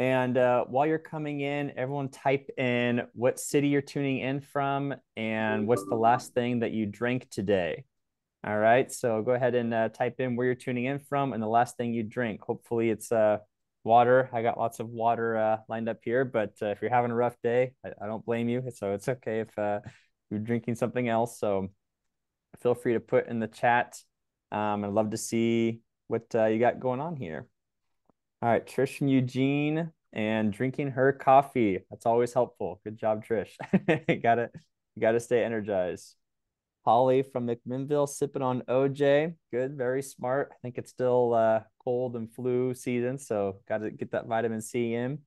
And while you're coming in, everyone type in what city you're tuning in from and what's the last thing that you drank today. All right, so go ahead and type in where you're tuning in from and the last thing you drink. Hopefully it's water. I got lots of water lined up here, but if you're having a rough day, I don't blame you. So it's okay if you're drinking something else. So feel free to put in the chat. I'd love to see what you got going on here. All right, Trish from Eugene and drinking her coffee. That's always helpful. Good job, Trish. You gotta stay energized. Holly from McMinnville sipping on OJ. Good, very smart. I think it's still cold and flu season, so got to get that vitamin C in.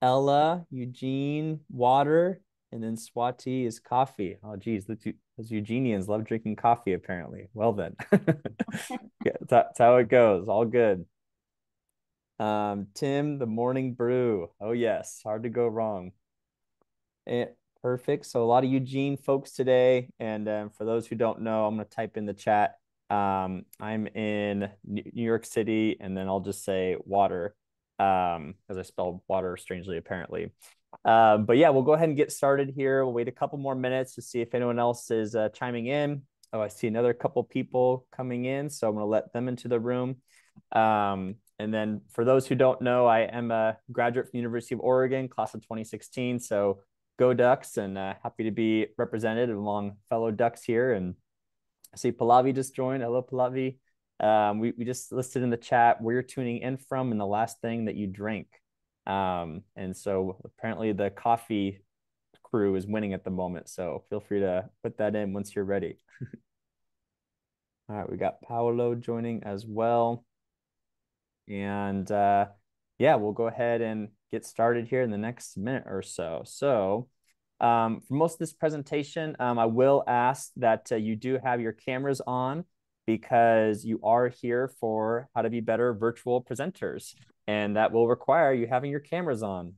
Ella, Eugene, water, and then Swati is coffee. Oh, geez, those Eugenians love drinking coffee, apparently. Well, then. Yeah, that's how it goes. All good. Tim, the morning brew. Oh, yes, hard to go wrong. Perfect. So a lot of Eugene folks today. And for those who don't know, I'm going to type in the chat. I'm in New York City, and then I'll just say water because I spelled water strangely, apparently. But yeah, we'll go ahead and get started here. We'll wait a couple more minutes to see if anyone else is chiming in. Oh, I see another couple people coming in, so I'm going to let them into the room. And then for those who don't know, I am a graduate from the University of Oregon, class of 2016. So go Ducks, and happy to be represented among fellow Ducks here. And I see Pallavi just joined. Hello, Pallavi. We just listed in the chat where you're tuning in from and the last thing that you drink. And so apparently the coffee crew is winning at the moment. So feel free to put that in once you're ready. All right, we got Paolo joining as well. And yeah, we'll go ahead and get started here in the next minute or so. So for most of this presentation, I will ask that you do have your cameras on because you are here for how to be better virtual presenters. And that will require you having your cameras on.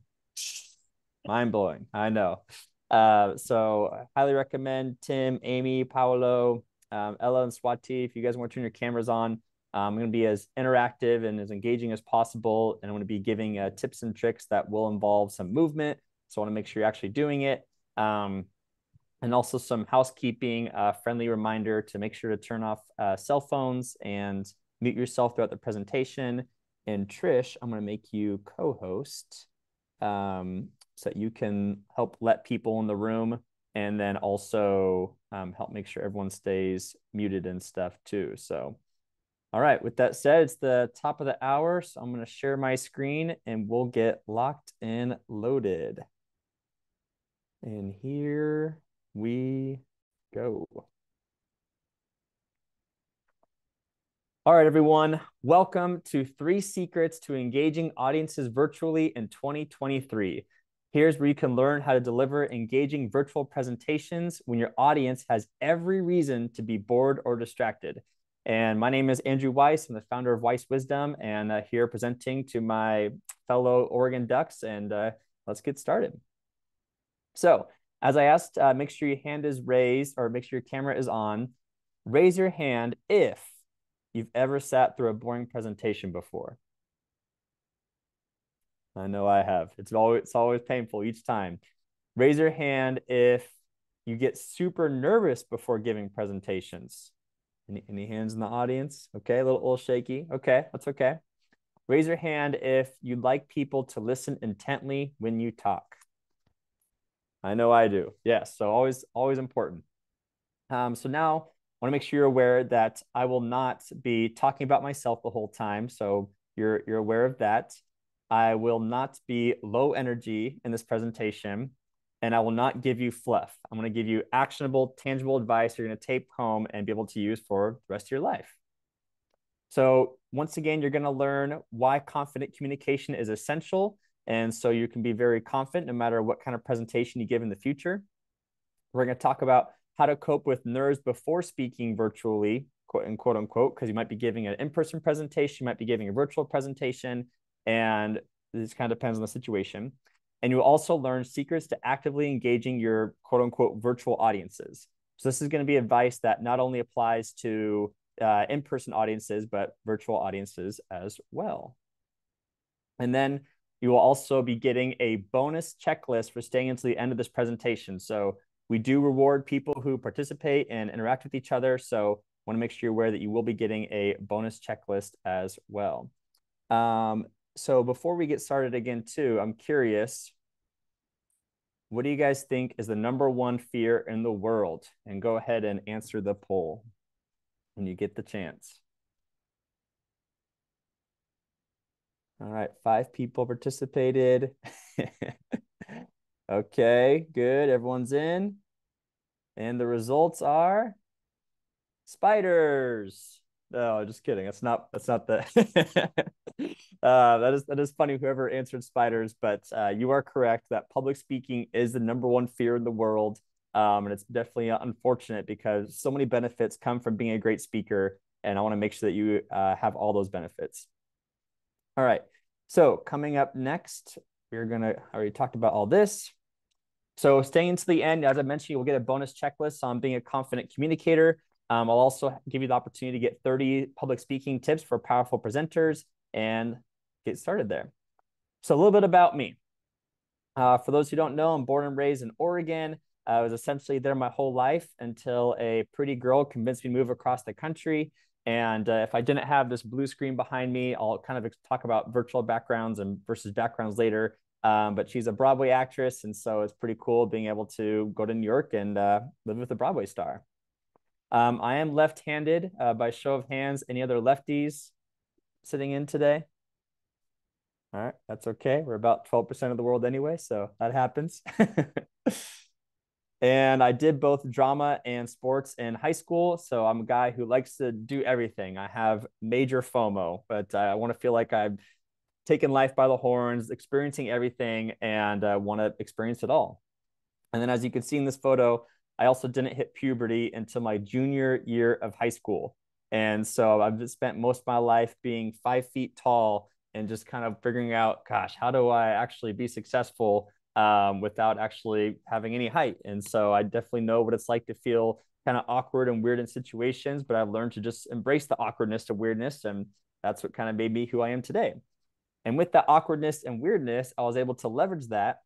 Mind blowing, I know. So I highly recommend Tim, Amy, Paolo, Ella, and Swati, if you guys want to turn your cameras on. I'm going to be as interactive and as engaging as possible. And I'm going to be giving tips and tricks that will involve some movement. So I want to make sure you're actually doing it. And also some housekeeping, friendly reminder to make sure to turn off cell phones and mute yourself throughout the presentation. And Trish, I'm going to make you co-host so that you can help let people in the room and then also help make sure everyone stays muted and stuff too. So all right, with that said, it's the top of the hour, so I'm going to share my screen and we'll get locked and loaded. And here we go. All right, everyone, welcome to 3 Secrets to Engaging Audiences Virtually in 2023. Here's where you can learn how to deliver engaging virtual presentations when your audience has every reason to be bored or distracted. And my name is Andrew Weiss. I'm the founder of Weiss Wisdom and here presenting to my fellow Oregon Ducks. And let's get started. So as I asked, make sure your hand is raised or make sure your camera is on. Raise your hand if you've ever sat through a boring presentation before. I know I have. It's always painful each time. Raise your hand if you get super nervous before giving presentations. Any hands in the audience? Okay, a little shaky. Okay, that's okay. Raise your hand if you'd like people to listen intently when you talk. I know I do. Yes, so always important. So now I want to make sure you're aware that I will not be talking about myself the whole time. So you're aware of that. I will not be low energy in this presentation. And I will not give you fluff. I'm going to give you actionable, tangible advice you're going to take home and be able to use for the rest of your life. So once again, you're going to learn why confident communication is essential. And so you can be very confident no matter what kind of presentation you give in the future. We're going to talk about how to cope with nerves before speaking virtually, quote unquote, because you might be giving an in-person presentation, you might be giving a virtual presentation, and this kind of depends on the situation. And you will also learn secrets to actively engaging your quote unquote virtual audiences. So this is going to be advice that not only applies to in-person audiences, but virtual audiences as well. And then You will also be getting a bonus checklist for staying until the end of this presentation. So we do reward people who participate and interact with each other. So I want to make sure you're aware that you will be getting a bonus checklist as well. So before we get started again, too, I'm curious, what do you guys think is the #1 fear in the world? And go ahead and answer the poll when you get the chance. All right, 5 people participated. Okay, good. Everyone's in. And the results are spiders. No, just kidding. That's not the that is funny, whoever answered spiders, but you are correct that public speaking is the #1 fear in the world. And it's definitely unfortunate because so many benefits come from being a great speaker, and I want to make sure that you have all those benefits. All right. So coming up next, I already talked about all this. So staying to the end, as I mentioned, you'll get a bonus checklist on being a confident communicator. I'll also give you the opportunity to get 30 public speaking tips for powerful presenters and get started there. So a little bit about me. For those who don't know, I'm born and raised in Oregon. I was essentially there my whole life until a pretty girl convinced me to move across the country. And if I didn't have this blue screen behind me, I'll kind of talk about virtual backgrounds and versus backgrounds later. But she's a Broadway actress, and so it's pretty cool being able to go to New York and live with a Broadway star. I am left-handed. By show of hands, any other lefties sitting in today? All right, that's okay. We're about 12% of the world anyway, so that happens. And I did both drama and sports in high school. So I'm a guy who likes to do everything. I have major FOMO, but I want to feel like I've taken life by the horns, experiencing everything, and want to experience it all. And then as you can see in this photo, I also didn't hit puberty until my junior year of high school. And so I've spent most of my life being 5 feet tall and just kind of figuring out, gosh, how do I actually be successful without actually having any height? And so I definitely know what it's like to feel kind of awkward and weird in situations, but I've learned to just embrace the awkwardness to weirdness. And that's what kind of made me who I am today. And with that awkwardness and weirdness, I was able to leverage that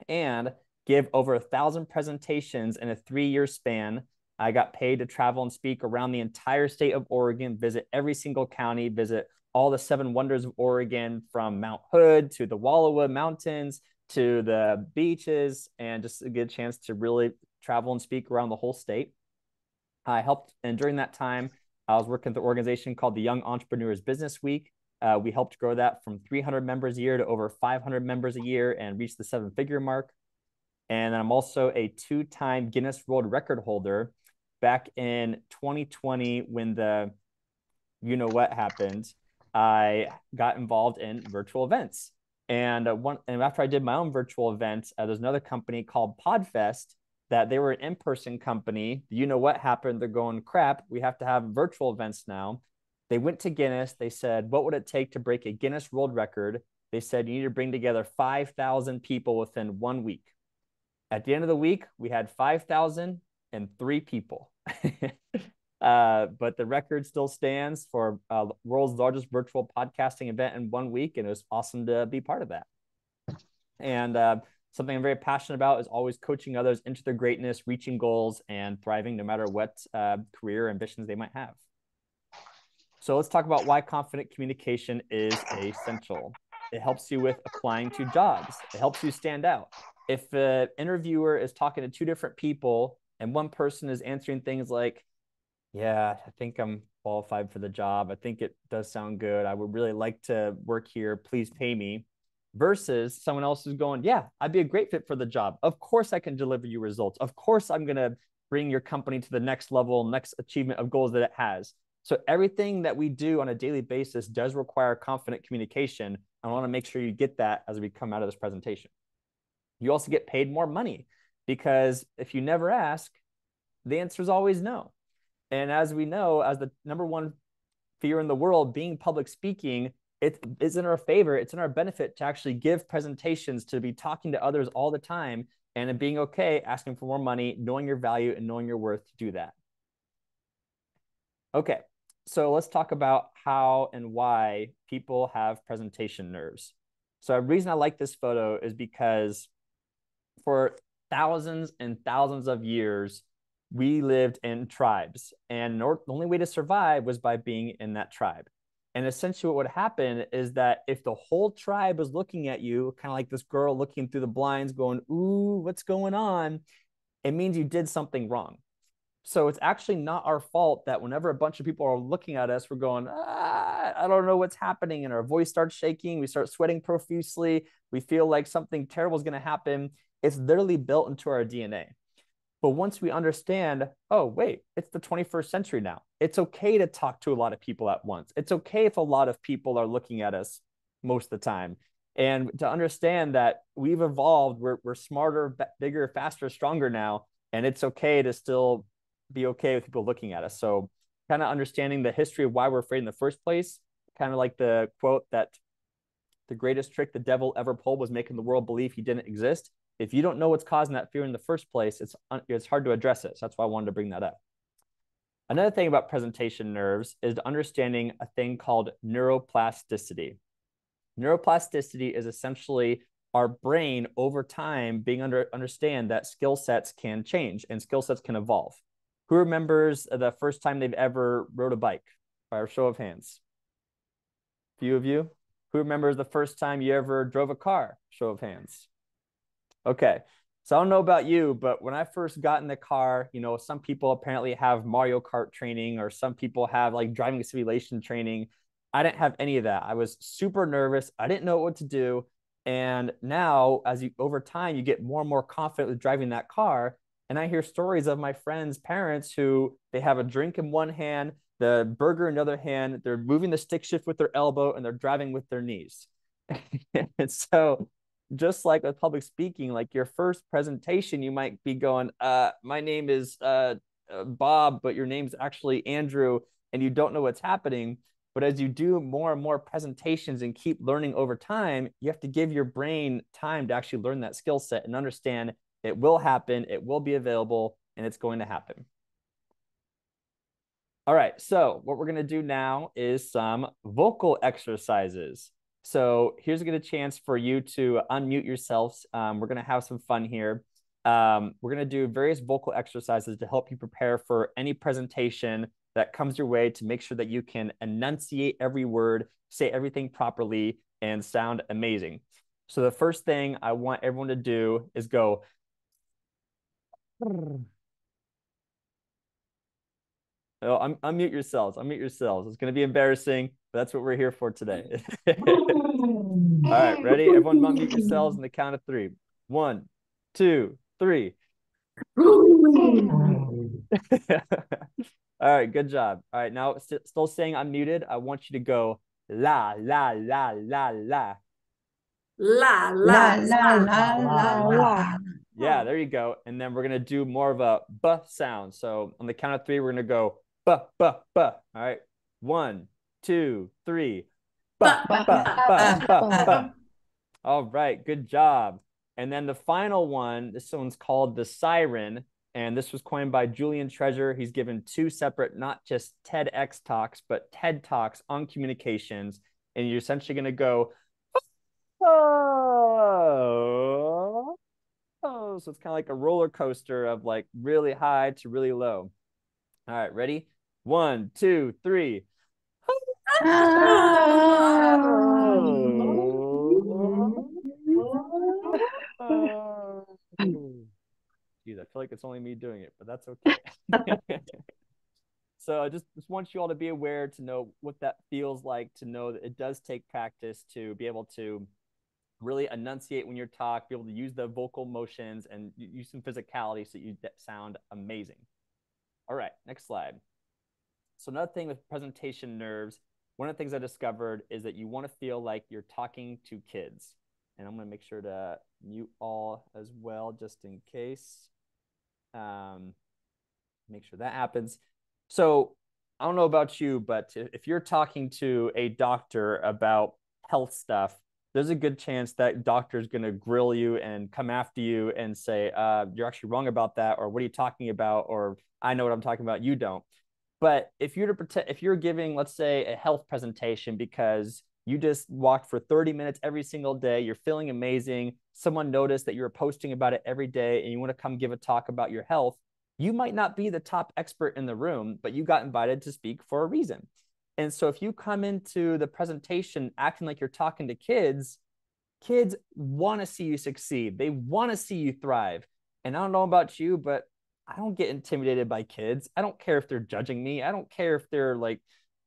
and give over 1,000 presentations in a 3-year span. I got paid to travel and speak around the entire state of Oregon, visit every single county, visit all the 7 wonders of Oregon, from Mount Hood to the Wallowa Mountains to the beaches, and just to get a chance to really travel and speak around the whole state. I helped, and during that time, I was working with an organization called the Young Entrepreneurs Business Week. We helped grow that from 300 members a year to over 500 members a year and reach the 7-figure mark. And I'm also a 2-time Guinness World Record holder. Back in 2020, when the you know what happened, I got involved in virtual events. And after I did my own virtual event, there's another company called Podfest that they were an in-person company. You know what happened? They're going, crap, we have to have virtual events now. They went to Guinness. They said, what would it take to break a Guinness World Record? They said, you need to bring together 5,000 people within 1 week. At the end of the week, we had 5,003 people. But the record still stands for world's largest virtual podcasting event in 1 week, and it was awesome to be part of that. And something I'm very passionate about is always coaching others into their greatness, reaching goals, and thriving no matter what career ambitions they might have. So let's talk about why confident communication is essential. It helps you with applying to jobs. It helps you stand out. If an interviewer is talking to 2 different people and one person is answering things like, yeah, I think I'm qualified for the job, I think it does sound good, I would really like to work here, please pay me, versus someone else who's going, yeah, I'd be a great fit for the job. Of course I can deliver you results. Of course I'm going to bring your company to the next level, next achievement of goals that it has. So everything that we do on a daily basis does require confident communication. I want to make sure you get that as we come out of this presentation. You also get paid more money because if you never ask, the answer is always no. And as we know, as the #1 fear in the world, being public speaking, it is in our favor. It's in our benefit to actually give presentations, to be talking to others all the time, and being okay asking for more money, knowing your value and knowing your worth to do that. Okay, so let's talk about how and why people have presentation nerves. So the reason I like this photo is because for thousands and thousands of years, we lived in tribes. And the only way to survive was by being in that tribe. And essentially, what would happen is that if the whole tribe was looking at you, kind of like this girl looking through the blinds, going, "Ooh, what's going on?" it means you did something wrong. So it's actually not our fault that whenever a bunch of people are looking at us, we're going, I don't know what's happening. And our voice starts shaking. We start sweating profusely. We feel like something terrible is going to happen. It's literally built into our DNA. But once we understand, oh, wait, it's the 21st century now. It's okay to talk to a lot of people at once. It's okay if a lot of people are looking at us most of the time. And to understand that we've evolved, we're smarter, bigger, faster, stronger now. And it's okay to still be okay with people looking at us. So kind of understanding the history of why we're afraid in the first place, kind of like the quote that the greatest trick the devil ever pulled was making the world believe he didn't exist. If you don't know what's causing that fear in the first place, it's hard to address it. So that's why I wanted to bring that up. Another thing about presentation nerves is understanding a thing called neuroplasticity. Neuroplasticity is essentially our brain over time being understand that skill sets can change and skill sets can evolve. Who remembers the first time they've ever rode a bike? By a show of hands. A few of you. Who remembers the first time you ever drove a car? Show of hands. Okay. So I don't know about you, but when I first got in the car, you know, some people apparently have Mario Kart training or some people have like driving simulation training. I didn't have any of that. I was super nervous. I didn't know what to do. And now, over time, you get more and more confident with driving that car. And I hear stories of my friends' parents who they have a drink in one hand, the burger in the other hand, they're moving the stick shift with their elbow, and they're driving with their knees. And so just like with public speaking, like your first presentation, you might be going, my name is Bob, but your name's actually Andrew, and you don't know what's happening. But as you do more and more presentations and keep learning over time, you have to give your brain time to actually learn that skill set and understand it will happen, it will be available, and it's going to happen. All right, so what we're going to do now is some vocal exercises. So here's a good chance for you to unmute yourselves. We're going to have some fun here. We're going to do various vocal exercises to help you prepare for any presentation that comes your way to make sure that you can enunciate every word, say everything properly, and sound amazing. So the first thing I want everyone to do is go. Oh, unmute yourselves. Unmute yourselves. It's going to be embarrassing, but that's what we're here for today. All right, ready? Everyone unmute yourselves on the count of 3. 1, 2, 3. All right, good job. All right, now still saying I'm muted. I want you to go la, la, la, la, la. La, la, la, la, la, la. Yeah, there you go. And then we're going to do more of a B sound. So on the count of 3, we're going to go B, B, B. All right. 1, 2, 3. B, B, B, B, B. All right, good job. And then the final one, this one's called the siren. And this was coined by Julian Treasure. He's given 2 separate, not just TEDx talks, but TED Talks on communications. And you're essentially going to go, oh. Oh, so it's kind of like a roller coaster of like really high to really low. All right, ready? 1, 2, 3. Geez, I feel like it's only me doing it, but that's okay. So I just want you all to be aware to know what that feels like, to know that it does take practice to be able to really enunciate when you're talking, be able to use the vocal motions and use some physicality so you sound amazing. All right, next slide. So another thing with presentation nerves, one of the things I discovered is that you want to feel like you're talking to kids. And I'm going to make sure to mute all as well, just in case. Make sure that happens. So I don't know about you, but if you're talking to a doctor about health stuff, there's a good chance that doctor is going to grill you and come after you and say, you're actually wrong about that, or what are you talking about, or I know what I'm talking about, you don't. But if you're giving, let's say, a health presentation because You just walked for 30 minutes every single day. You're feeling amazing. Someone noticed that you're posting about it every day and you want to come give a talk about your health. You might not be the top expert in the room, but you got invited to speak for a reason. And so if you come into the presentation acting like you're talking to kids, kids want to see you succeed. They want to see you thrive. And I don't know about you, but I don't get intimidated by kids. I don't care if they're judging me. I don't care if they're like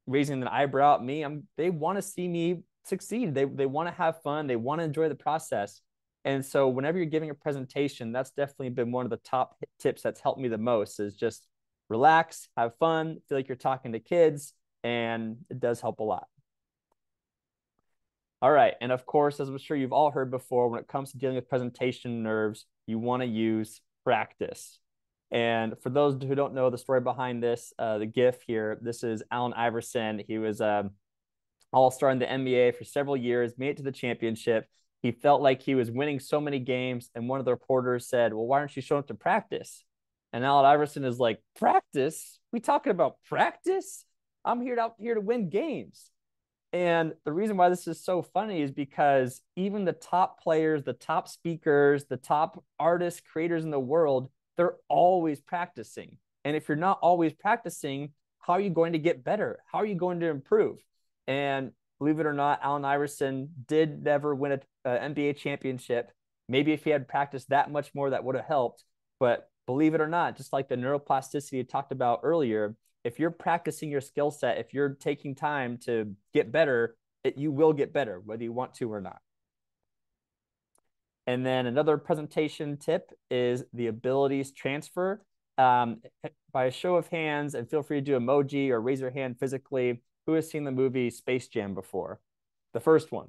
raising an eyebrow at me. They want to see me succeed. They want to have fun. They want to enjoy the process. And so whenever you're giving a presentation, that's definitely been one of the top tips that's helped me the most is just relax, have fun, feel like you're talking to kids, and it does help a lot. All right. And of course, as I'm sure you've all heard before, when it comes to dealing with presentation nerves, you want to use practice. And for those who don't know the story behind this, the GIF here, this is Allen Iverson. He was all-star in the NBA for several years, made it to the championship. He felt like he was winning so many games. And one of the reporters said, well, why aren't you showing up to practice? And Allen Iverson is like, practice? We talking about practice? I'm out here to win games. And the reason why this is so funny is because even the top players, the top speakers, the top artists, creators in the world, they're always practicing. And if you're not always practicing, how are you going to get better? How are you going to improve? And believe it or not, Allen Iverson did never win an NBA championship. Maybe if he had practiced that much more, that would have helped. But believe it or not, just like the neuroplasticity you talked about earlier, if you're practicing your skill set, if you're taking time to get better, you will get better, whether you want to or not. And then another presentation tip is the abilities transfer. By a show of hands, and feel free to do emoji or raise your hand physically, who has seen the movie Space Jam before? The first one.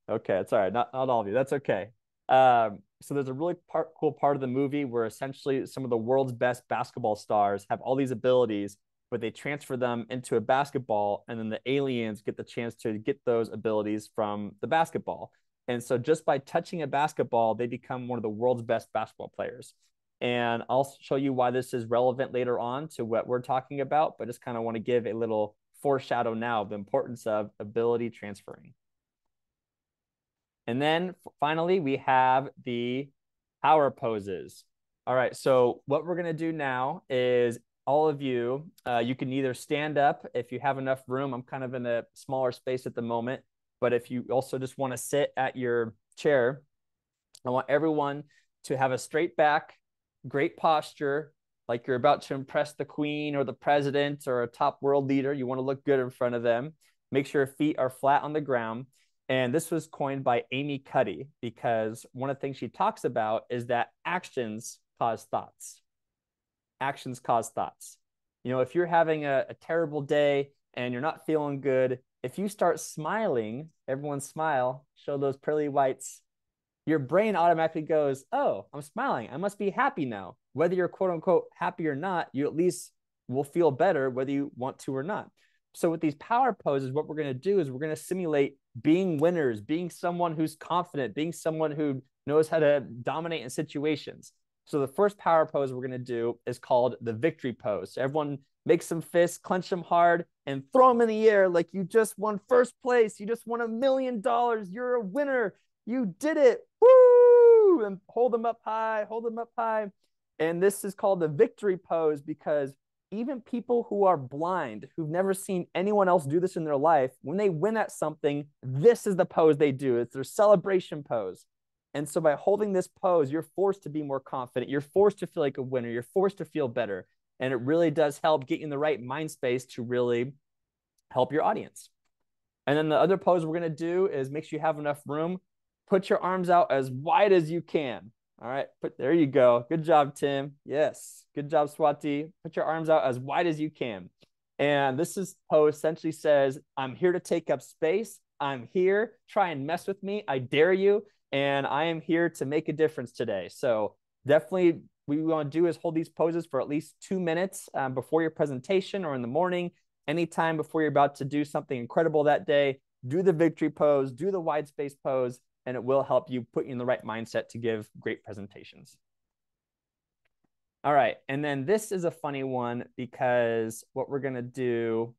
Okay, it's all right. Not all of you. That's okay. So there's a really cool part of the movie where essentially some of the world's best basketball stars have all these abilities, but they transfer them into a basketball, and then the aliens get the chance to get those abilities from the basketball. And so just by touching a basketball, they become one of the world's best basketball players. And I'll show you why this is relevant later on to what we're talking about, but just kind of want to give a little foreshadow now of the importance of ability transferring. And then finally, we have the power poses. All right, so what we're gonna do now is all of you, you can either stand up if you have enough room. I'm kind of in a smaller space at the moment, but if you also just wanna sit at your chair, I want everyone to have a straight back, great posture, like you're about to impress the queen or the president or a top world leader. You wanna look good in front of them. Make sure your feet are flat on the ground. And this was coined by Amy Cuddy because one of the things she talks about is that actions cause thoughts. Actions cause thoughts. You know, if you're having a terrible day and you're not feeling good, if you start smiling, everyone smile, show those pearly whites, your brain automatically goes, oh, I'm smiling. I must be happy now. Whether you're quote unquote happy or not, you at least will feel better whether you want to or not. So with these power poses, what we're going to do is we're going to simulate being winners, being someone who's confident, being someone who knows how to dominate in situations. So the first power pose we're going to do is called the victory pose. So everyone make some fists, clench them hard, and throw them in the air like you just won first place. You just won $1 million. You're a winner. You did it. Woo! And hold them up high, hold them up high. And this is called the victory pose because even people who are blind, who've never seen anyone else do this in their life, when they win at something, this is the pose they do. It's their celebration pose. And so by holding this pose, you're forced to be more confident. You're forced to feel like a winner. You're forced to feel better. And it really does help get you in the right mind space to really help your audience. And then the other pose we're going to do is make sure you have enough room. Put your arms out as wide as you can. All right, there you go. Good job, Tim. Yes, good job, Swati. Put your arms out as wide as you can. And this pose essentially says, I'm here to take up space. I'm here. Try and mess with me. I dare you. And I am here to make a difference today. So definitely what we want to do is hold these poses for at least 2 minutes before your presentation or in the morning. Anytime before you're about to do something incredible that day, do the victory pose, do the wide space pose, and it will help you put you in the right mindset to give great presentations. All right, and then this is a funny one because what we're gonna do,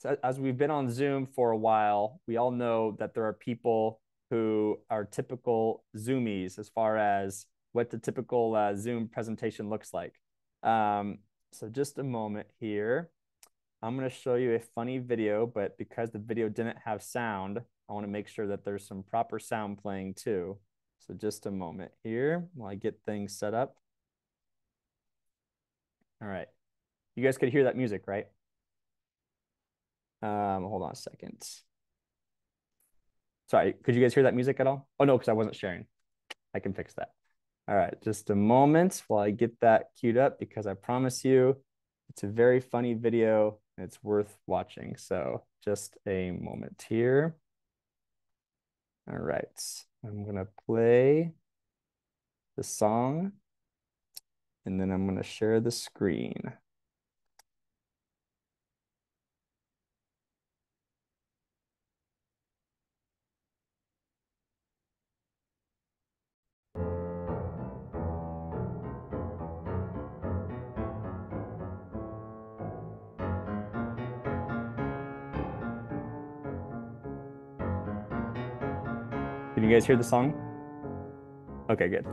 So as we've been on Zoom for a while, we all know that there are people who are typical Zoomies as far as what the typical Zoom presentation looks like. So just a moment here. I'm going to show you a funny video, but because the video didn't have sound, I want to make sure that there's some proper sound playing too. So just a moment here while I get things set up. All right. You guys could hear that music, right? Hold on a second. Sorry, could you guys hear that music at all? Oh, no, because I wasn't sharing. I can fix that. All right, just a moment while I get that queued up, because I promise you it's a very funny video and it's worth watching. So just a moment here. All right, I'm going to play the song and then I'm going to share the screen. Can you guys hear the song? Okay, good.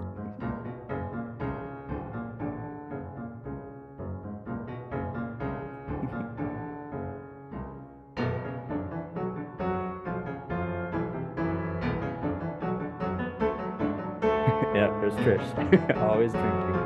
Yeah, there's Trish. Always drinking.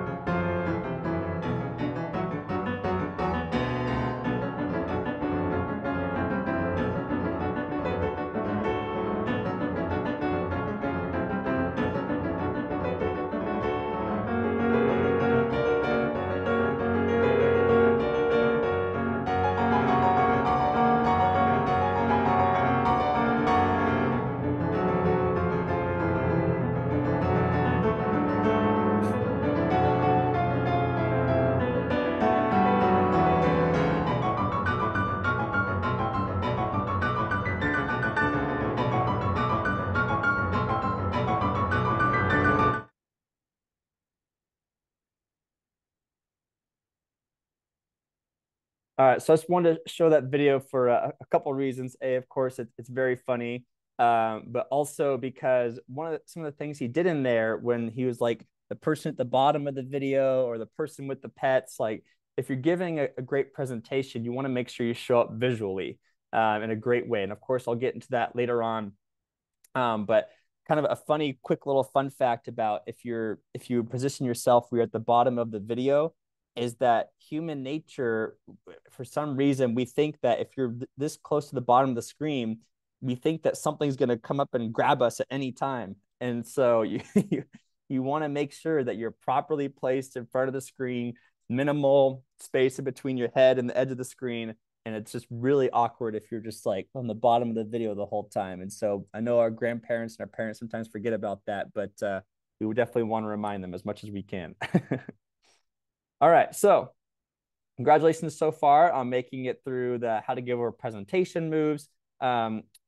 All right, so I just wanted to show that video for a couple of reasons. A, of course, it's very funny, but also because some of the things he did in there when he was like the person at the bottom of the video or the person with the pets, like if you're giving a great presentation, you want to make sure you show up visually in a great way. And of course, I'll get into that later on. But kind of a funny, quick little fun fact about if you position yourself where you're at the bottom of the video, is that human nature, for some reason, we think that if you're this close to the bottom of the screen, we think that something's going to come up and grab us at any time. And so you want to make sure that you're properly placed in front of the screen, minimal space in between your head and the edge of the screen. And it's just really awkward if you're just like on the bottom of the video the whole time. And so I know our grandparents and our parents sometimes forget about that, but we would definitely want to remind them as much as we can. All right, so congratulations so far on making it through the how to give over presentation moves,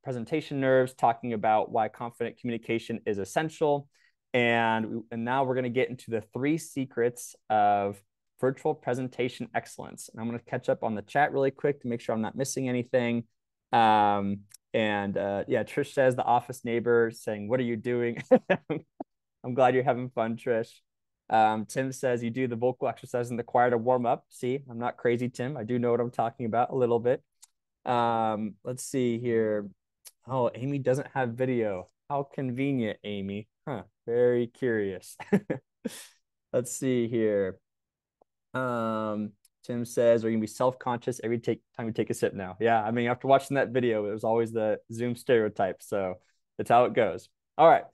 presentation nerves, talking about why confident communication is essential. And now we're going to get into the 3 secrets of virtual presentation excellence. And I'm going to catch up on the chat really quick to make sure I'm not missing anything. Yeah, Trish says the office neighbor saying, "What are you doing?" I'm glad you're having fun, Trish. Tim says you do the vocal exercise in the choir to warm up. See, I'm not crazy, Tim. I do know what I'm talking about a little bit. Let's see here. Oh, Amy doesn't have video. How convenient, Amy. Huh, very curious. Let's see here. Tim says, are you gonna be self-conscious every time you take a sip now? Yeah, I mean, after watching that video, it was always the Zoom stereotype. So that's how it goes. All right,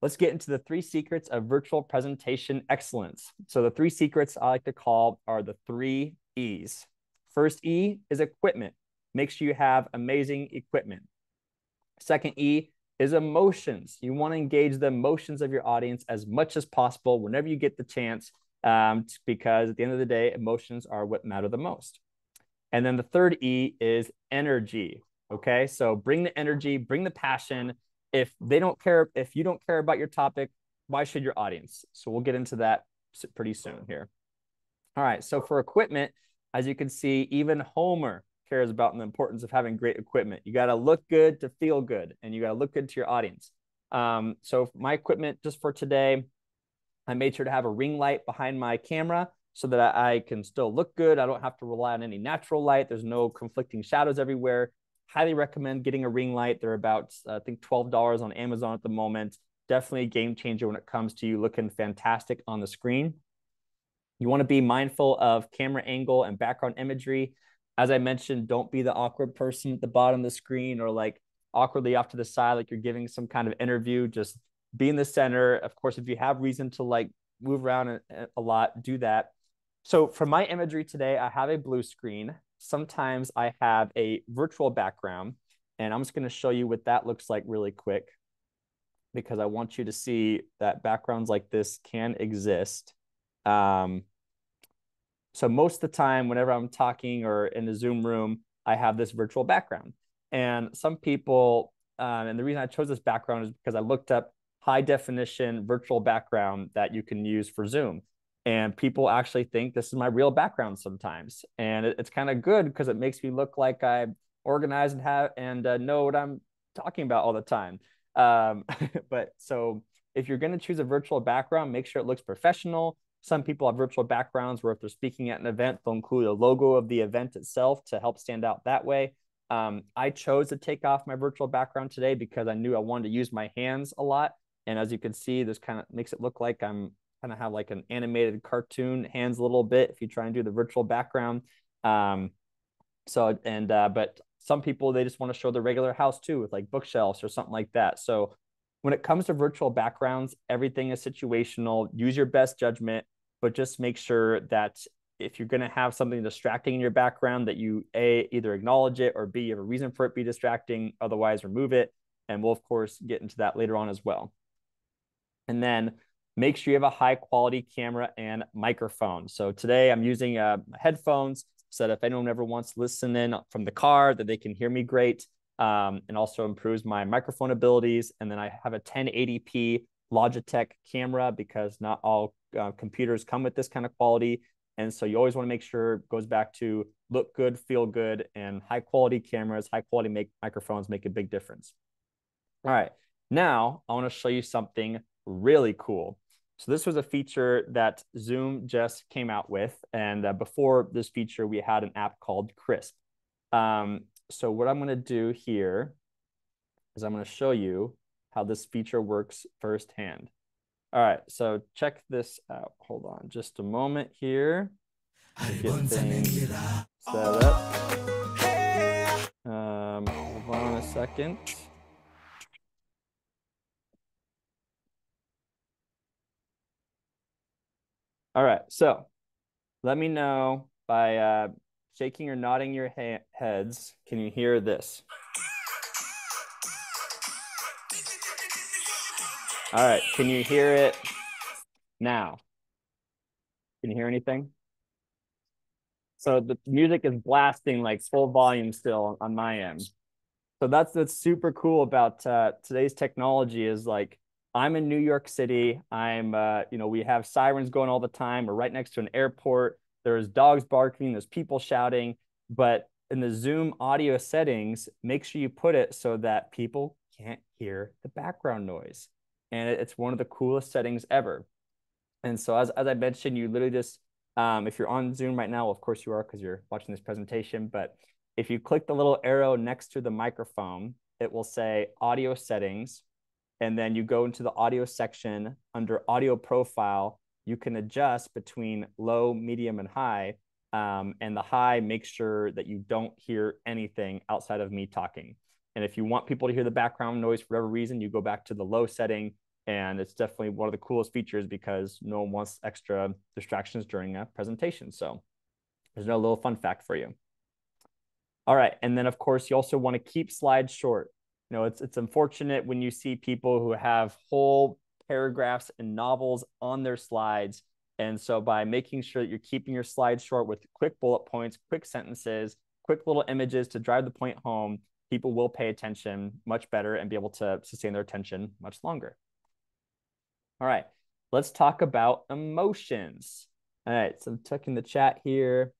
let's get into the 3 secrets of virtual presentation excellence. So the 3 secrets I like to call are the 3 E's. First E is equipment. Make sure you have amazing equipment. Second E is emotions. You want to engage the emotions of your audience as much as possible whenever you get the chance, because at the end of the day, emotions are what matter the most. And then the third E is energy. Okay, so bring the energy, bring the passion. If they don't care, if you don't care about your topic, why should your audience? So we'll get into that pretty soon here. All right, so for equipment, as you can see, even Homer cares about and the importance of having great equipment. You got to look good to feel good, and you got to look good to your audience. So my equipment just for today, I made sure to have a ring light behind my camera so that I can still look good. I don't have to rely on any natural light. There's no conflicting shadows everywhere. Highly recommend getting a ring light. They're about, I think, $12 on Amazon at the moment. Definitely a game changer when it comes to you looking fantastic on the screen. You want to be mindful of camera angle and background imagery. As I mentioned, don't be the awkward person at the bottom of the screen or like awkwardly off to the side, like you're giving some kind of interview. Just be in the center. Of course, if you have reason to like move around a lot, do that. So for my imagery today, I have a blue screen. Sometimes I have a virtual background, and I'm just going to show you what that looks like really quick because I want you to see that backgrounds like this can exist. So most of the time, whenever I'm talking or in the Zoom room, I have this virtual background. And some people, and the reason I chose this background is because I looked up high definition virtual background that you can use for Zoom. And people actually think this is my real background sometimes. And it's kind of good because it makes me look like I'm organized and have and know what I'm talking about all the time. But so if you're going to choose a virtual background, make sure it looks professional. Some people have virtual backgrounds where if they're speaking at an event, they'll include a logo of the event itself to help stand out that way. I chose to take off my virtual background today because I knew I wanted to use my hands a lot. And as you can see, this kind of makes it look like I'm kind of have like an animated cartoon hands a little bit if you try and do the virtual background. But some people, they just want to show the regular house too with like bookshelves or something like that. So when it comes to virtual backgrounds, everything is situational. Use your best judgment, but just make sure that if you're going to have something distracting in your background, that you either acknowledge it or B, you have a reason for it to be distracting. Otherwise, remove it. And we'll, of course, get into that later on as well. And then make sure you have a high quality camera and microphone. So today I'm using headphones so that if anyone ever wants to listen in from the car, that they can hear me great, and also improves my microphone abilities. And then I have a 1080p Logitech camera because not all computers come with this kind of quality. And so you always want to make sure it goes back to look good, feel good, and high quality cameras, high quality microphones make a big difference. All right, now I want to show you something really cool. So this was a feature that Zoom just came out with. And before this feature, we had an app called Crisp. So what I'm going to do here is I'm going to show you how this feature works firsthand. All right, so check this out. Hold on just a moment here. Get things set up. Hold on a second. All right, so let me know by shaking or nodding your heads. Can you hear this? All right, can you hear it now? Can you hear anything? So the music is blasting like full volume still on my end. So that's super cool about today's technology is like I'm in New York City. We have sirens going all the time. We're right next to an airport. There's dogs barking. There's people shouting. But in the Zoom audio settings, make sure you put it so that people can't hear the background noise. And it's one of the coolest settings ever. And so as I mentioned, you literally just, if you're on Zoom right now, well, of course you are because you're watching this presentation, but if you click the little arrow next to the microphone, it will say audio settings. And then you go into the audio section under audio profile, you can adjust between low, medium, and high. And the high makes sure that you don't hear anything outside of me talking. And if you want people to hear the background noise for whatever reason, you go back to the low setting. And it's definitely one of the coolest features because no one wants extra distractions during a presentation. So there's no little fun fact for you. All right. And then, of course, you also want to keep slides short. It's unfortunate when you see people who have whole paragraphs and novels on their slides. And so by making sure that you're keeping your slides short with quick bullet points, quick sentences, quick little images to drive the point home, people will pay attention much better and be able to sustain their attention much longer. All right, let's talk about emotions. All right, so I'm checking the chat here.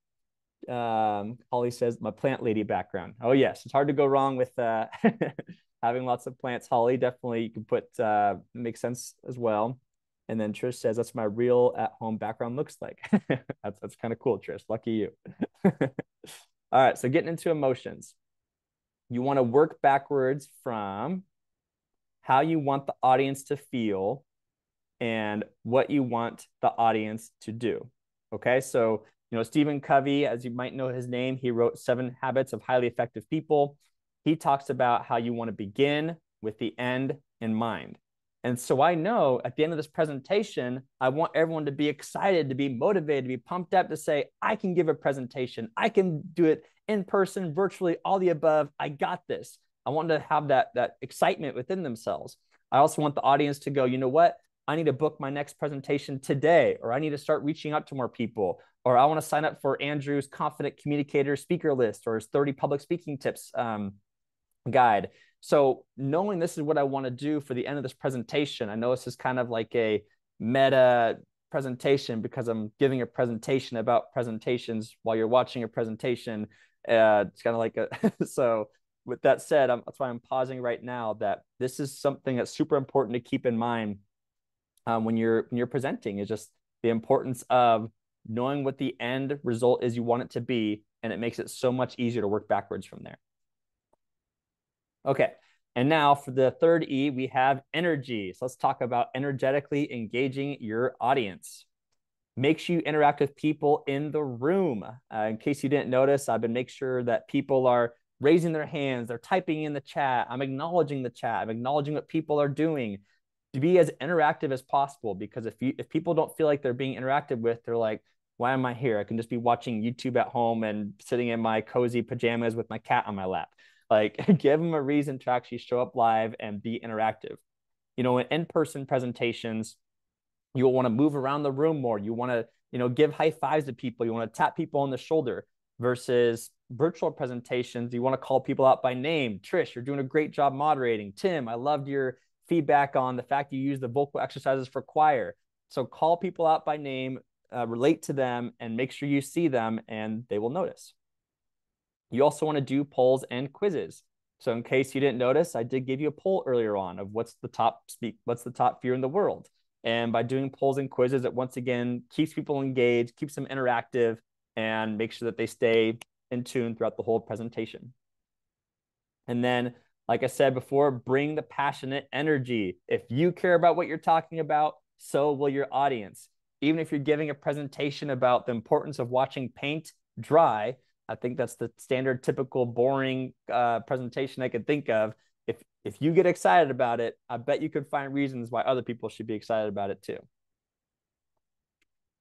Holly says, my plant lady background. Oh, yes. It's hard to go wrong with having lots of plants. Holly, definitely you can put, makes sense as well. And then Trish says, that's my real at-home background looks like. That's kind of cool, Trish. Lucky you. All right. So getting into emotions. You want to work backwards from how you want the audience to feel and what you want the audience to do. Okay. So, Stephen Covey, as you might know his name, he wrote 7 Habits of Highly Effective People. He talks about how you want to begin with the end in mind. And so I know at the end of this presentation, I want everyone to be excited, to be motivated, to be pumped up, to say, I can give a presentation. I can do it in person, virtually, all the above. I got this. I want to have that excitement within themselves. I also want the audience to go, you know what? I need to book my next presentation today, or I need to start reaching out to more people, or I want to sign up for Andrew's Confident Communicator speaker list or his 30 public speaking tips guide. So knowing this is what I want to do for the end of this presentation, I know this is kind of like a meta presentation because I'm giving a presentation about presentations while you're watching a presentation. It's kind of like so with that said, that's why I'm pausing right now, that this is something that's super important to keep in mind when you're presenting, is just the importance of knowing what the end result is you want it to be, and it makes it so much easier to work backwards from there. Okay, and now for the third E, we have energy. So let's talk about energetically engaging your audience. Make sure you interact with people in the room. In case you didn't notice, I've been making sure that people are raising their hands, they're typing in the chat, I'm acknowledging the chat, I'm acknowledging what people are doing, to be as interactive as possible. Because if people don't feel like they're being interacted with, they're like, why am I here? I can just be watching YouTube at home and sitting in my cozy pajamas with my cat on my lap. Like, give them a reason to actually show up live and be interactive. In in-person presentations, you'll want to move around the room more. You want to, give high fives to people. You want to tap people on the shoulder. Versus virtual presentations, you want to call people out by name. Trish, you're doing a great job moderating. Tim, I loved your feedback on the fact you use the vocal exercises for choir. So call people out by name, relate to them, and make sure you see them, and they will notice. You also want to do polls and quizzes. So in case you didn't notice, I did give you a poll earlier on of what's the top fear in the world. And by doing polls and quizzes, it once again keeps people engaged, keeps them interactive, and makes sure that they stay in tune throughout the whole presentation. And then, like I said before, bring the passionate energy. If you care about what you're talking about, so will your audience. Even if you're giving a presentation about the importance of watching paint dry, I think that's the standard, typical, boring presentation I could think of. If you get excited about it, I bet you could find reasons why other people should be excited about it too.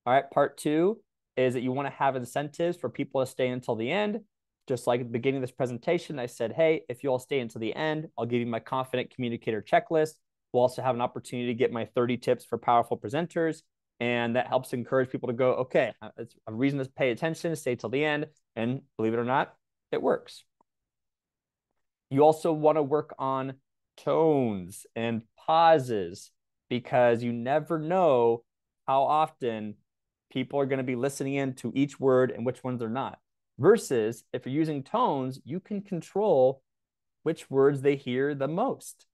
All right, part 2 is that you want to have incentives for people to stay until the end. Just like at the beginning of this presentation, I said, hey, if you all stay until the end, I'll give you my Confident Communicator checklist. We'll also have an opportunity to get my 30 tips for powerful presenters. And that helps encourage people to go, okay, it's a reason to pay attention, stay till the end. And believe it or not, it works. You also want to work on tones and pauses, because you never know how often people are going to be listening in to each word and which ones they're not. Versus if you're using tones, you can control which words they hear the most.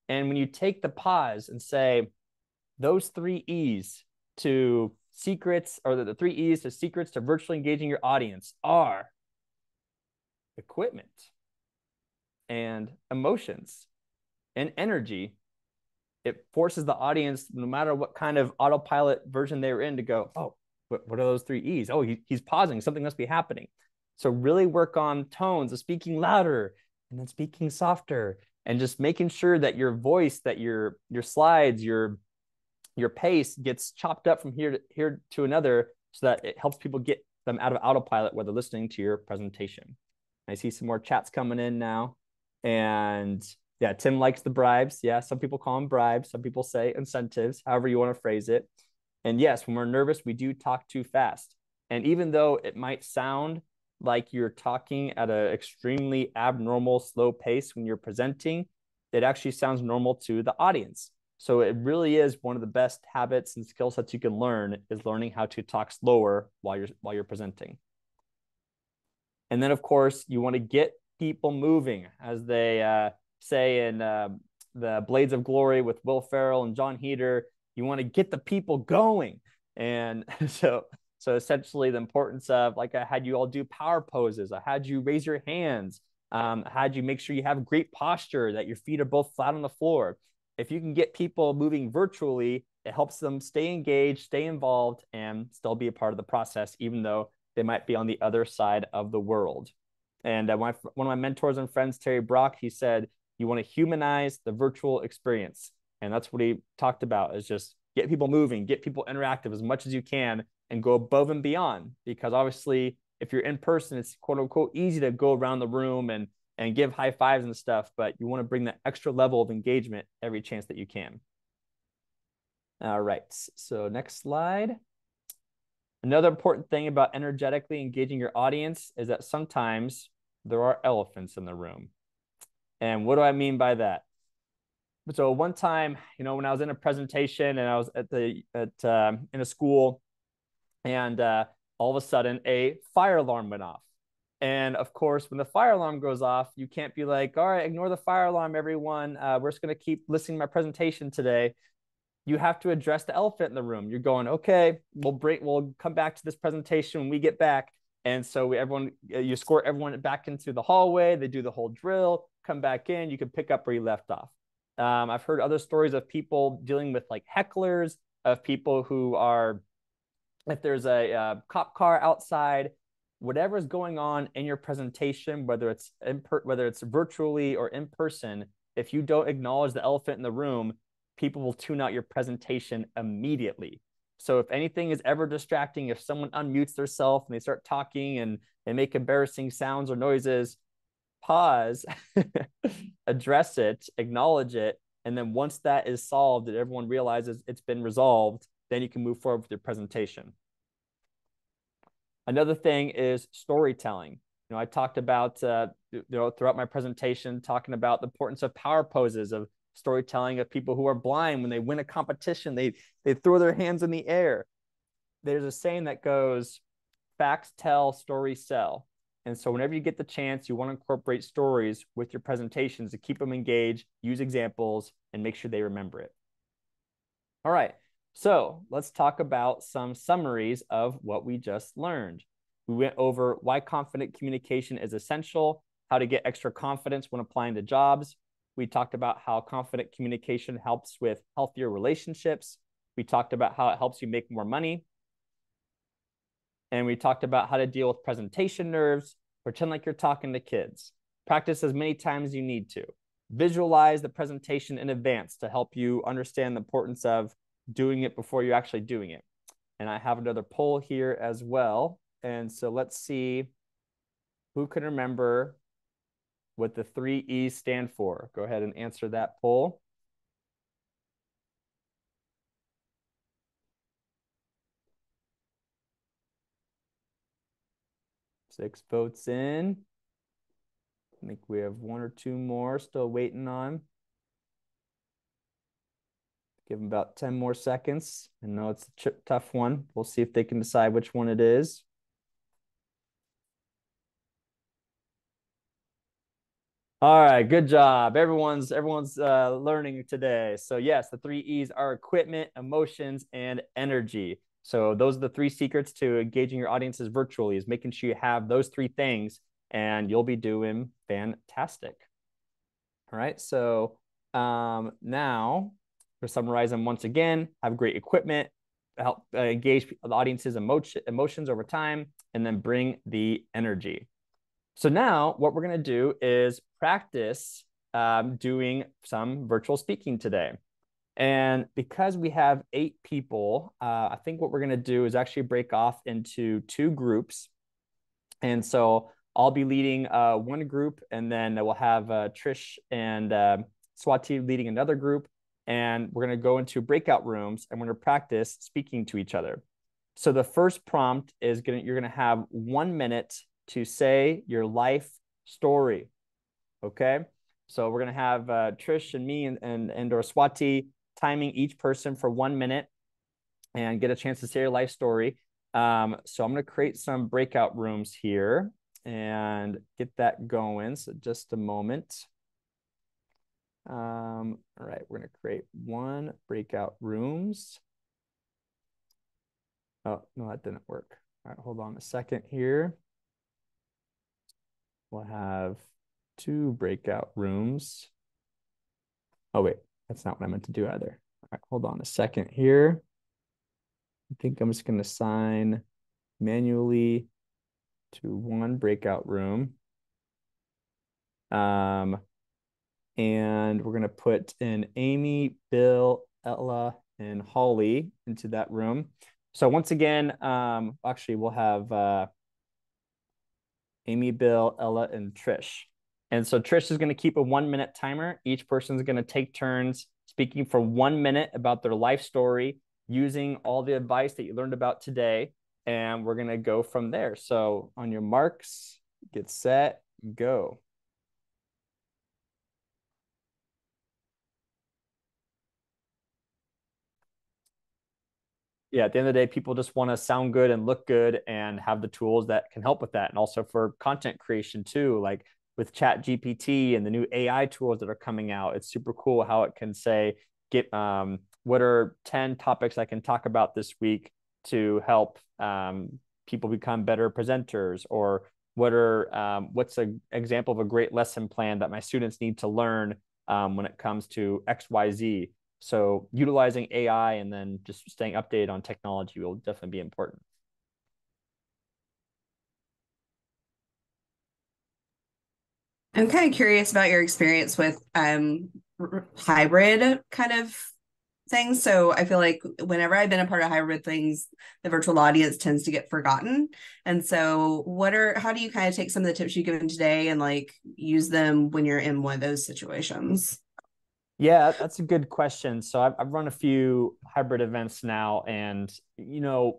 And when you take the pause and say, those 3 E's to secrets, or the 3 E's to secrets to virtually engaging your audience are equipment and emotions and energy, it forces the audience, no matter what kind of autopilot version they're in, to go, oh, what are those 3 E's? Oh, he's pausing. Something must be happening. So really work on tones of speaking louder and then speaking softer, and just making sure that your voice, that your slides, your pace gets chopped up from here to another, so that it helps people get them out of autopilot while they're listening to your presentation. I see some more chats coming in now. And yeah, Tim likes the bribes. Yeah, some people call them bribes. Some people say incentives, however you want to phrase it. And yes, when we're nervous, we do talk too fast. And even though it might sound like you're talking at an extremely abnormal, slow pace when you're presenting, it actually sounds normal to the audience. So it really is one of the best habits and skill sets you can learn, is learning how to talk slower while you're presenting. And then, of course, you want to get people moving, as they say in the Blades of Glory with Will Ferrell and John Heder. You want to get the people going. And so essentially the importance of, like, I had you all do power poses. I had you raise your hands. I had you make sure you have great posture, that your feet are both flat on the floor. If you can get people moving virtually, it helps them stay engaged, stay involved, and still be a part of the process, even though they might be on the other side of the world. And one of my mentors and friends, Terry Brock, he said, you want to humanize the virtual experience. And that's what he talked about, is just get people moving, get people interactive as much as you can, and go above and beyond. Because obviously, if you're in person, it's quote unquote easy to go around the room and give high fives and stuff, but you want to bring that extra level of engagement every chance that you can. All right, so next slide. Another important thing about energetically engaging your audience is that sometimes there are elephants in the room. And what do I mean by that? So one time, when I was in a presentation and I was in a school, and all of a sudden a fire alarm went off. And of course, when the fire alarm goes off, you can't be like, all right, ignore the fire alarm, everyone. We're just going to keep listening to my presentation today. You have to address the elephant in the room. You're going, okay, we'll come back to this presentation when we get back. And so you escort everyone back into the hallway. They do the whole drill, come back in. You can pick up where you left off. I've heard other stories of people dealing with like hecklers, of people who are, if there's a cop car outside, whatever's going on in your presentation, whether it's virtually or in person, if you don't acknowledge the elephant in the room, people will tune out your presentation immediately. So if anything is ever distracting, if someone unmutes themselves and they start talking and they make embarrassing sounds or noises, pause, address it, acknowledge it, and then once that is solved and everyone realizes it's been resolved, then you can move forward with your presentation. Another thing is storytelling. I talked about, throughout my presentation, talking about the importance of power poses, of storytelling, of people who are blind. When they win a competition, they throw their hands in the air. There's a saying that goes, facts tell, stories sell. And so whenever you get the chance, you want to incorporate stories with your presentations to keep them engaged, use examples, and make sure they remember it. All right, so let's talk about some summaries of what we just learned. We went over why confident communication is essential, how to get extra confidence when applying to jobs. We talked about how confident communication helps with healthier relationships. We talked about how it helps you make more money. And we talked about how to deal with presentation nerves, pretend like you're talking to kids. Practice as many times as you need to. Visualize the presentation in advance to help you understand the importance of doing it before you're actually doing it. And I have another poll here as well. And so let's see who can remember what the 3 E's stand for. Go ahead and answer that poll. Six votes in. I think we have 1 or 2 more still waiting on. Give them about 10 more seconds. I know it's a tough one. We'll see if they can decide which one it is. All right, good job. Everyone's learning today. So yes, the 3 E's are equipment, emotions, and energy. So those are the 3 secrets to engaging your audiences virtually, is making sure you have those 3 things and you'll be doing fantastic. All right, so now to summarize them once again, have great equipment, help engage the audience's emotions over time, and then bring the energy. So now what we're going to do is practice doing some virtual speaking today. And because we have 8 people, I think what we're going to do is actually break off into 2 groups. And so I'll be leading one group, and then we'll have Trish and Swati leading another group. And we're going to go into breakout rooms, and we're going to practice speaking to each other. So the first prompt is you're going to have 1 minute to say your life story. Okay. So we're going to have Trish and me and or Swati timing each person for 1 minute and get a chance to say your life story. So I'm going to create some breakout rooms here. and get that going. So just a moment. All right, we're going to create one breakout rooms. Oh, no, that didn't work. All right, hold on a second here. We'll have 2 breakout rooms. Oh, wait, that's not what I meant to do either. All right, hold on a second here. I think I'm just going to assign manually to 1 breakout room. And we're going to put in Amy, Bill, Ella, and Holly into that room. So once again, actually, we'll have Amy, Bill, Ella, and Trish. And so Trish is going to keep a 1-minute timer. Each person is going to take turns speaking for 1 minute about their life story, using all the advice that you learned about today. And we're going to go from there. So on your marks, get set, go. Yeah, at the end of the day, people just want to sound good and look good and have the tools that can help with that. And also for content creation too, like with Chat GPT and the new AI tools that are coming out, it's super cool how it can say, get what are 10 topics I can talk about this week to help people become better presenters, or what's an example of a great lesson plan that my students need to learn when it comes to XYZ. So utilizing AI and then just staying updated on technology will definitely be important. I'm kind of curious about your experience with hybrid kind of things. So I feel like whenever I've been a part of hybrid things, the virtual audience tends to get forgotten. And so how do you kind of take some of the tips you've given today and like use them when you're in one of those situations? Yeah, that's a good question. So I've run a few hybrid events now, and the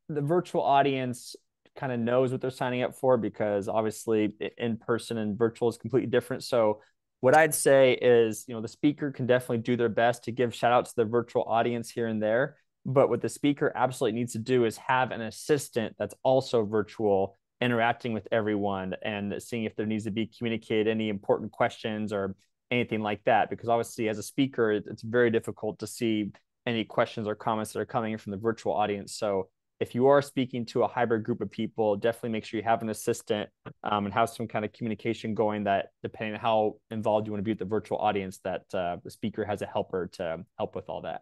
virtual audience kind of knows what they're signing up for, because obviously in person and virtual is completely different. So what I'd say is, the speaker can definitely do their best to give shout out to the virtual audience here and there. But what the speaker absolutely needs to do is have an assistant that's also virtual, interacting with everyone and seeing if there needs to be communicated any important questions or anything like that, because obviously as a speaker, it's very difficult to see any questions or comments that are coming in from the virtual audience. So if you are speaking to a hybrid group of people, definitely make sure you have an assistant and have some kind of communication going, that depending on how involved you want to be with the virtual audience, that the speaker has a helper to help with all that.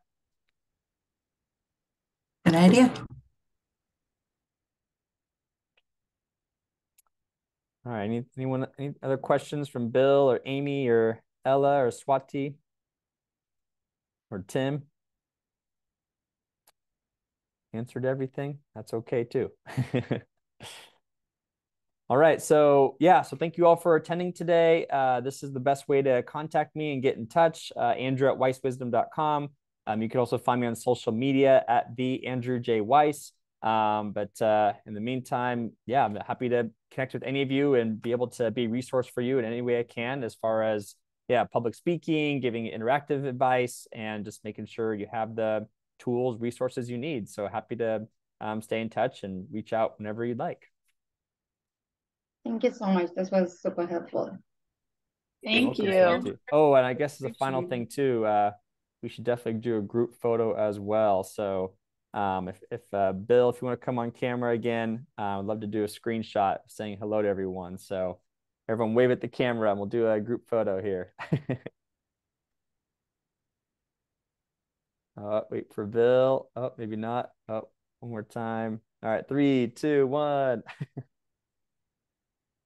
Good idea. All right. Any other questions from Bill or Amy or Ella or Swati or Tim? Answered everything. That's okay too. All right. So thank you all for attending today. This is the best way to contact me and get in touch. Andrew@weisswisdom.com. You can also find me on social media at the Andrew J. Weiss. But in the meantime, I'm happy to connect with any of you and be able to be a resource for you in any way I can, as far as public speaking, giving interactive advice, and just making sure you have the tools, resources you need. So happy to stay in touch and reach out whenever you'd like. Thank you so much. This was super helpful. Thank you. Swati. Oh, and I guess as a final thing too, we should definitely do a group photo as well. So if Bill, if you want to come on camera again, I'd love to do a screenshot saying hello to everyone. So everyone wave at the camera and we'll do a group photo here. Wait for Bill. Oh, maybe not. Oh, one more time. All right, 3, 2, 1.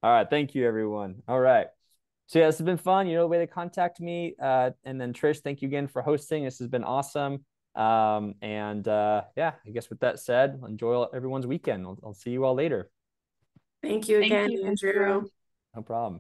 All right, thank you, everyone. All right. So this has been fun. The way to contact me. And then Trish, thank you again for hosting. This has been awesome. I guess with that said, enjoy everyone's weekend. I'll see you all later. Thank you again, Andrew. No problem.